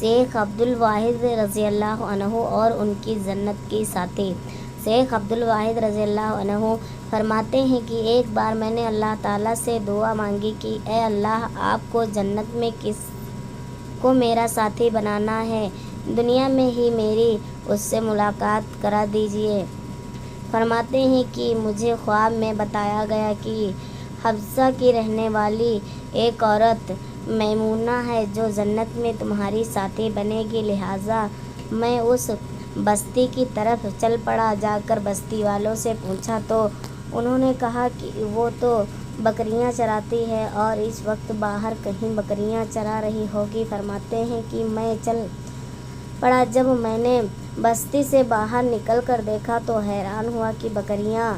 शेख अब्दुल वाहिद रज़ी अल्लाह अन्हु और उनकी जन्नत की साथी। शेख अब्दुल वाहिद रज़ी अल्लाह अन्हु फरमाते हैं कि एक बार मैंने अल्लाह ताला से दुआ मांगी कि ए अल्लाह, आपको जन्नत में किसको मेरा साथी बनाना है, दुनिया में ही मेरी उससे मुलाकात करा दीजिए। फरमाते हैं कि मुझे ख्वाब में बताया गया कि हब्सा की रहने वाली एक औरत मैमूना है जो जन्नत में तुम्हारी साथी बनेगी, लिहाजा मैं उस बस्ती की तरफ चल पड़ा। जाकर बस्ती वालों से पूछा तो उन्होंने कहा कि वो तो बकरियां चराती है और इस वक्त बाहर कहीं बकरियां चरा रही होगी। फरमाते हैं कि मैं चल पड़ा। जब मैंने बस्ती से बाहर निकल कर देखा तो हैरान हुआ कि बकरियां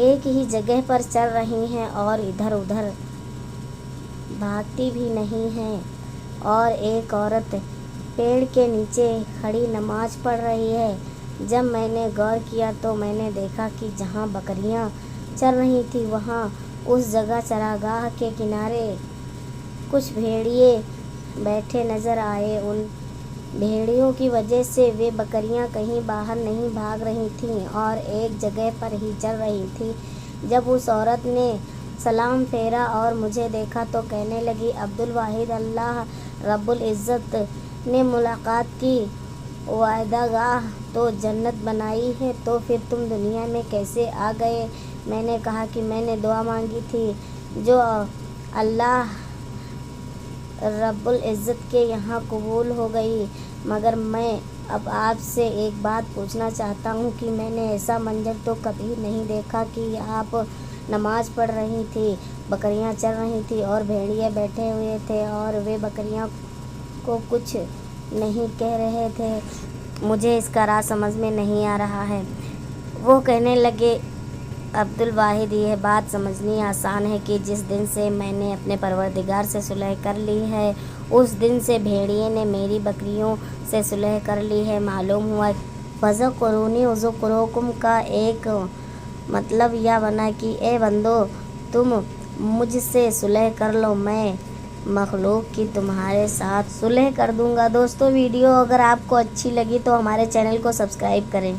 एक ही जगह पर चल रही हैं और इधर उधर भागती भी नहीं हैं, और एक औरत पेड़ के नीचे खड़ी नमाज पढ़ रही है। जब मैंने गौर किया तो मैंने देखा कि जहाँ बकरियाँ चल रही थी वहाँ उस जगह चरागाह के किनारे कुछ भेड़िए बैठे नज़र आए। उन भेड़ियों की वजह से वे बकरियां कहीं बाहर नहीं भाग रही थीं और एक जगह पर ही चल रही थी। जब उस औरत ने सलाम फेरा और मुझे देखा तो कहने लगी, अब्दुल वाहिद, अल्लाह रब्बुल इज़्ज़त ने मुलाकात की वायदागाह तो जन्नत बनाई है, तो फिर तुम दुनिया में कैसे आ गए? मैंने कहा कि मैंने दुआ मांगी थी जो अल्लाह रब्बुल इज़्ज़त के यहाँ कबूल हो गई, मगर मैं अब आपसे एक बात पूछना चाहता हूँ कि मैंने ऐसा मंजर तो कभी नहीं देखा कि आप नमाज पढ़ रही थी, बकरियाँ चल रही थी और भेड़िए बैठे हुए थे और वे बकरियाँ को कुछ नहीं कह रहे थे। मुझे इसका राज समझ में नहीं आ रहा है। वो कहने लगे, अब्दुल वाहिद, यह बात समझनी आसान है कि जिस दिन से मैंने अपने परवरदिगार से सुलह कर ली है उस दिन से भेड़िए ने मेरी बकरियों से सुलह कर ली है। मालूम हुआ फ़ज़कुरूनी उज़्कुरुकुम का एक मतलब यह बना कि ए बंदो, तुम मुझसे सुलह कर लो, मैं मखलूक की तुम्हारे साथ सुलह कर दूंगा। दोस्तों, वीडियो अगर आपको अच्छी लगी तो हमारे चैनल को सब्सक्राइब करें।